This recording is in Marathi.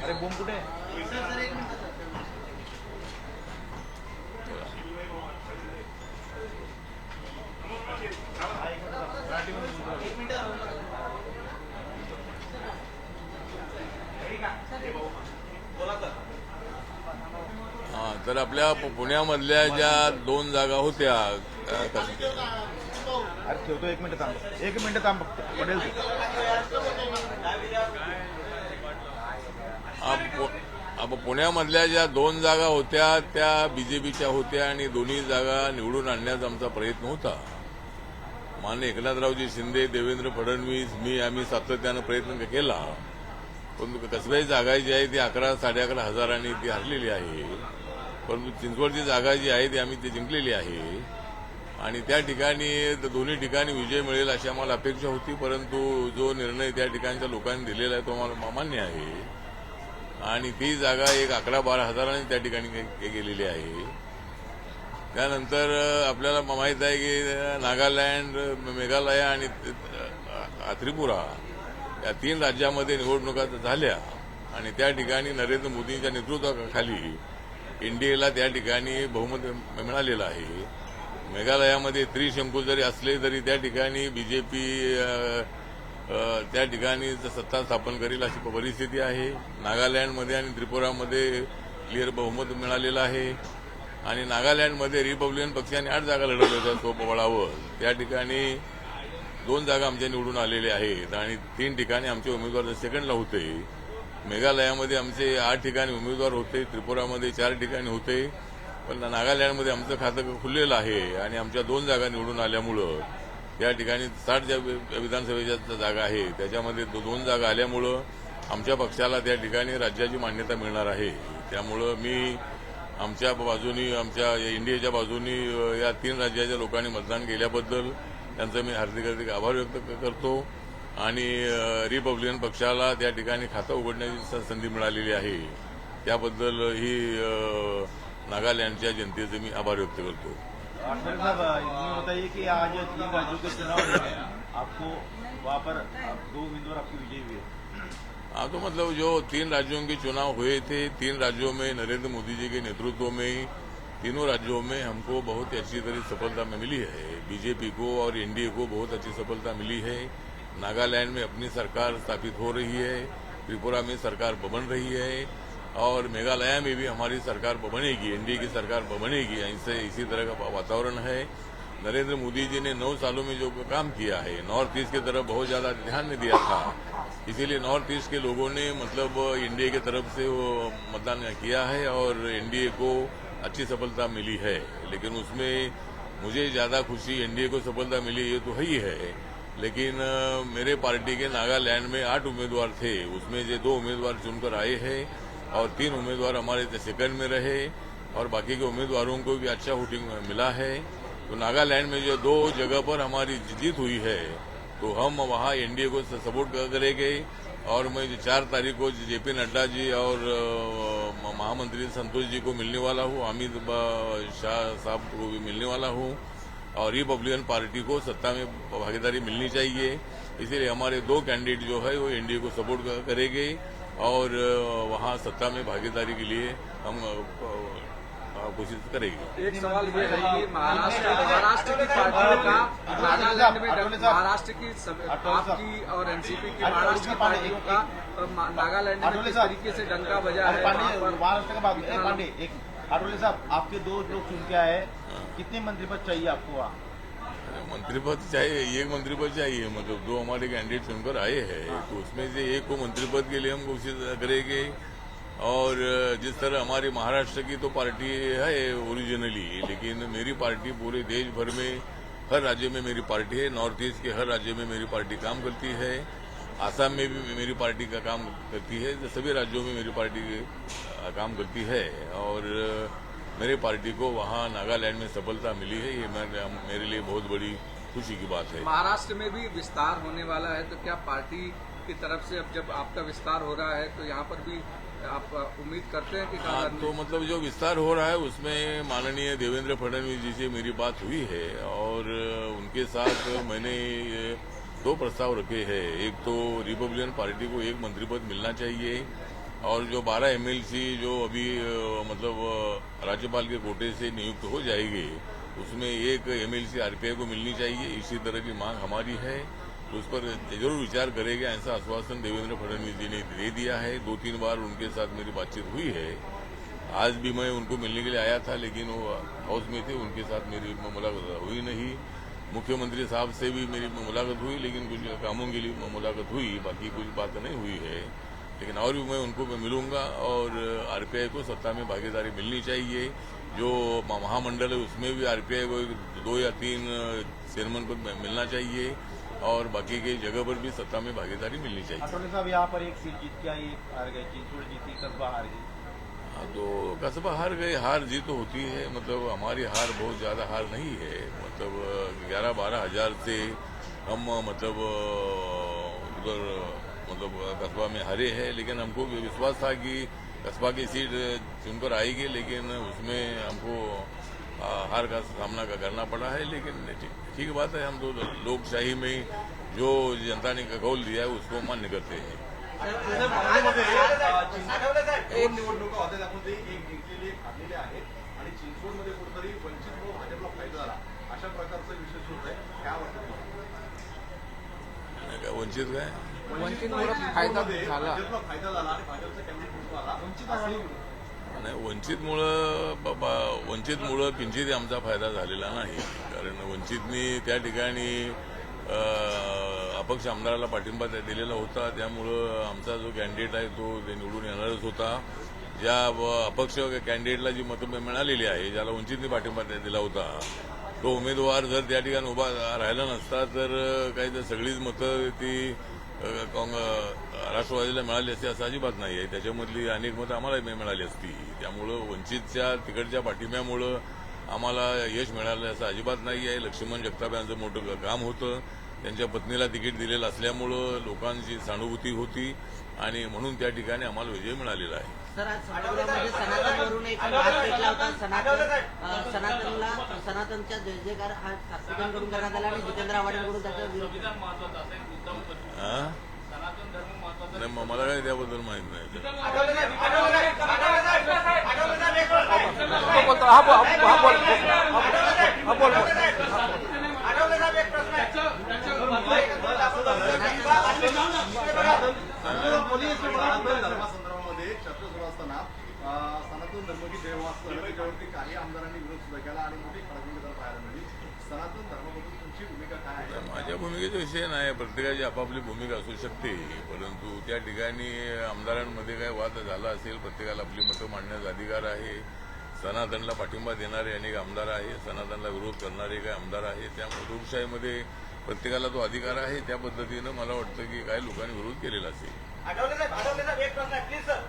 अरे बॉम्ब कुठे आहे? सर एक मिनिट सर. तर आपल्या पुण्यामधल्या ज्या 2 जागा होत्या अरे ठेवतो, 1 मिनिट थांब, 1 मिनिट थांब, फक्त पडेल ते. पुण्यामधल्या ज्या 2 जागा होत्या त्या बीजेपीच्या होत्या आणि दोन्ही जागा निवडून आणण्याचा आमचा प्रयत्न होता. माननीय एकनाथरावजी शिंदे, देवेंद्र फडणवीस, आम्ही सातत्यानं प्रयत्न केला, परंतु कसब्याची जागा जी आहे ती 11-11.5 हजारांनी ती हरलेली आहे. परंतु चिंचवडची जागा जी आहे ती आम्ही ती जिंकलेली आहे आणि त्या ठिकाणी दोन्ही ठिकाणी विजय मिळेल अशी आम्हाला अपेक्षा होती. परंतु जो निर्णय त्या ठिकाणच्या लोकांनी दिलेला आहे तो आम्हाला मान्य आहे आणि ती जागा एक 11-12 हजारांनी त्या ठिकाणी गेलेली आहे. त्यानंतर आपल्याला माहित आहे की नागालँड, मेघालय आणि त्रिपुरा या 3 राज्यामध्ये निवडणुका झाल्या आणि त्या ठिकाणी नरेंद्र मोदींच्या नेतृत्वाखाली एनडीएला त्या ठिकाणी बहुमत मिळालेलं आहे. मेघालयामध्ये त्रिशंकू जरी असले तरी त्या ठिकाणी बीजेपी त्या ठिकाणी सत्ता स्थापन करेल अशी परिस्थिती आहे. नागालँडमध्ये आणि त्रिपुरामध्ये क्लिअर बहुमत मिळालेलं आहे आणि नागालँडमध्ये रिपब्लिकन पक्षाने 8 जागा लढवल्या होत्या सोपबळावर. त्या ठिकाणी 2 जागा आमच्या निवडून आलेल्या आहेत आणि 3 ठिकाणी आमचे उमेदवार सेकंडला होते. मेघालयामध्ये आमचे 8 ठिकाणी उमेदवार होते, त्रिपुरामध्ये 4 ठिकाणी होते, पण नागालँडमध्ये आमचं खातं खुललेलं आहे आणि आमच्या 2 जागा निवडून आल्यामुळं त्या ठिकाणी 60 ज्या विधानसभेच्या जागा आहे त्याच्यामध्ये 2 जागा आल्यामुळं आमच्या पक्षाला त्या ठिकाणी राज्याची मान्यता मिळणार आहे. त्यामुळं मी आमच्या बाजूनी, आमच्या एनडीएच्या बाजूनी या 3 राज्याच्या लोकांनी मतदान केल्याबद्दल त्यांचा मी हार्दिक आभार व्यक्त करतो आणि रिपब्लिकन पक्षाला त्या ठिकाणी खातं उघडण्याची संधी मिळालेली आहे त्याबद्दल ही नागालँडच्या जनतेचे मी आभार व्यक्त करतो. आठवले साहब, इसमें बताइए कि आज 3 राज्यों के चुनाव हुए, आपको वहाँ पर 2 उम्मीदवार आपके विजयी हुए. हाँ, तो मतलब जो 3 राज्यों के चुनाव हुए थे, 3 राज्यों में नरेंद्र मोदी जी के नेतृत्व में तीनों राज्यों में हमको बहुत अच्छी तरह सफलता मिली है. बीजेपी को और एनडीए को बहुत अच्छी सफलता मिली है. नागालैंड में अपनी सरकार स्थापित हो रही है, त्रिपुरा में सरकार बन रही है और मेघालय में भी हमारी सरकार बनेगी, एनडीए की सरकार बनेगी. ऐसे इसी तरह का वातावरण है. नरेंद्र मोदी जी ने 9 सालों में जो काम किया है, नॉर्थ ईस्ट की तरफ बहुत ज्यादा ध्यान नहीं दिया था, इसीलिए नॉर्थ ईस्ट के लोगों ने मतलब एनडीए की तरफ से वो मतदान किया है और एनडीए को अच्छी सफलता मिली है. लेकिन उसमें मुझे ज्यादा खुशी एनडीए को सफलता मिली ये तो है ही है, लेकिन मेरे पार्टी के नागालैंड में 8 उम्मीदवार थे, उसमें से 2 उम्मीदवार चुनकर आए हैं और 3 उम्मीदवार हमारे सेकंड में रहे और बाकी के उम्मीदवारों को भी अच्छा वोटिंग मिला है. तो नागालैंड में जो 2 जगह पर हमारी जीत हुई है तो हम वहां एनडीए को सपोर्ट करेंगे और मैं 4 तारीख को जेपी नड्डा जी और महामंत्री संतोष जी को मिलने वाला हूँ, अमित शाह साहब को भी मिलने वाला हूँ और रिपब्लिकन पार्टी को सत्ता में भागीदारी मिलनी चाहिए. इसीलिए हमारे 2 कैंडिडेट जो है वो एनडीए को सपोर्ट करेंगे और वहाँ सत्ता में भागीदारी के लिए हम कोशिश करेंगे. एक सवाल ये है कि महाराष्ट्र की पार्टियों का नागालैंड में, महाराष्ट्र की आपकी और एनसीपी की महाराष्ट्र की पार्टियों का नागालैंड में किस तरीके से डंका बजा है. महाराष्ट्र का बात है. पांडे, एक आठवले साहब, आपके 2 लोग चुन के आए, कितने मंत्रिपद चाहिए आपको वहाँ? मंत्रिपद चाहिए, 1 मंत्रिपद चाहिए, मतलब 2 हमारे कैंडिडेट चुनकर आए हैं तो उसमें से 1 को मंत्रिपद के लिए हम कोशिश करेंगे. और जिस तरह हमारी महाराष्ट्र की तो पार्टी है ओरिजिनली, लेकिन मेरी पार्टी पूरे देश भर में हर राज्य में मेरी पार्टी है. नॉर्थ ईस्ट के हर राज्य में मेरी पार्टी काम करती है, आसाम में भी मेरी पार्टी का काम करती है, सभी राज्यों में मेरी पार्टी काम करती है और मेरी पार्टी को वहाँ नागालैंड में सफलता मिली है. ये मेरे लिए बहुत बड़ी खुशी की बात है. महाराष्ट्र में भी विस्तार होने वाला है तो क्या पार्टी की तरफ से अब जब आपका विस्तार हो रहा है तो यहाँ पर भी आप उम्मीद करते हैं कि तो मतलब जो विस्तार हो रहा है उसमें माननीय देवेंद्र फडणवीस जी से मेरी बात हुई है और उनके साथ मैंने 2 प्रस्ताव रखे हैं. एक तो रिपब्लिकन पार्टी को 1 मंत्रिपद मिलना चाहिए और जो 12 MLC जो अभी मतलब राज्यपाल के कोटे से नियुक्त हो जाएगी, उसमें एक MLC RPI को मिलनी चाहिए। इसी तरह की मांग हमारी है, तो उस पर जरूर विचार करेंगे। ऐसा आश्वासन देवेंद्र फडणवीस जी ने दे दिया है। 2-3 बार उनके साथ मेरी बातचीत हुई है। आज भी मैं उनको मिलने के लिए आया था, लेकिन वो हाउस में थे, उनके साथ मेरी मुलाकात हुई नहीं। मुख्यमंत्री साहब से भी मेरी मुलाकात हुई, लेकिन कुछ कामों के लिए मुलाकात हुई, बाकी कुछ बात नहीं हुई है। लेकिन और भी मैं उनको मिलूंगा और RPI को सत्ता में भागीदारी मिलनी चाहिए। जो महामंडल है उसमें भी RPI को 2 या 3 चेयरमैन को मिलना चाहिए और बाकी की जगह पर भी सत्ता में भागीदारी मिलनी चाहिए। आठवले साहब यहाँ पर एक सीट जीत के आई, एक हार गए, चिंचवड़ जीती, कस्बा हार गई। हाँ, तो कस्बा हार गए। हार जीत तो होती है, मतलब हमारी हार बहुत ज्यादा हार नहीं है। मतलब 11-12 हजार से हम मतलब उधर मतलब कस्बा में हारे हैं, लेकिन हमको भी विश्वास था कि कस्बा की सीट चुनकर आएगी, लेकिन उसमें हमको हार का सामना करना पड़ा है। लेकिन ठीक बात है, हम तो लोकशाही में जो जनता ने कौल दिया है उसको मान्य करते हैं। एक निवडणुका होत्या त्यामध्ये एक जिंकलेली एक हारलेली आहे आणि चिंचवडमध्ये कुठेतरी वंचितमुळे भाजपला फायदा झाला, अशा प्रकारचा विषय सुरू आहे. काय वाटतं? वंचित काय वंचितमुळे फायदा झाला, भाजपला फायदा झाला आणि भाजपचा कॅन्डिडेट निवडून आला. नाही, वंचितमुळं किंचित आमचा फायदा झालेला नाही. कारण वंचितनी त्या ठिकाणी अपक्ष आमदाराला पाठिंबा दिलेला होता, त्यामुळं आमचा जो कॅन्डिडेट आहे तो निवडून येणारच होता. ज्या अपक्ष कॅन्डिडेटला जी मतं मिळालेली आहे, ज्याला वंचितने पाठिंबा दिला होता, तो उमेदवार जर त्या ठिकाणी उभा राहिला नसता तर काही तर सगळीच मतं ती राष्ट्रवादीला मिळाली असती असं अजिबात नाही आहे. त्याच्यामधली अनेक मतं आम्हाला मिळाली असती. त्यामुळं वंचितच्या तिकडच्या पाठिंब्यामुळं आम्हाला यश मिळालं असं अजिबात नाही आहे. लक्ष्मण जगताप यांचं मोठं काम होतं. त्यांच्या पत्नीला तिकीट दिलेलं असल्यामुळं लोकांची सहानुभूती होती आणि म्हणून त्या ठिकाणी आम्हाला विजय मिळालेला आहे. सर, आज सोलापुरामध्ये सनातनवरून एक वाद पेटला होता. सनातनच्या जय जयकार हा सातपुतेंकडून करण्यात आला आणि जितेंद्र आव्हाडांकडून त्याचा विरोध. नाही, मला काय त्याबद्दल माहित नाही. धर्मासंदर्भामध्ये चर्चा सुरू असताना सनातन धर्म की त्याच्यावरती काही आमदारांनी विरोध सुद्धा केला आणि मोठी खळबळ पाहायला मिळाली. सनातन धर्माबद्दल तुमची भूमिका काय आहे? माझ्या भूमिकेचा विषय नाही, प्रत्येकाची आपापली भूमिका असू शकते. परंतु त्या ठिकाणी आमदारांमध्ये काय वाद झाला असेल, प्रत्येकाला आपली मतं मांडण्याचा अधिकार आहे. सनातनला पाठिंबा देणारे अनेक आमदार आहे, सनातनला विरोध करणारे काही आमदार आहेत. त्यामुळे लोकशाहीमध्ये प्रत्येकाला तो अधिकार आहे. त्या पद्धतीनं मला वाटतं की काही लोकांनी विरोध केलेला असेल. आठवले साहेब एक प्रश्न आहे प्लीज सर.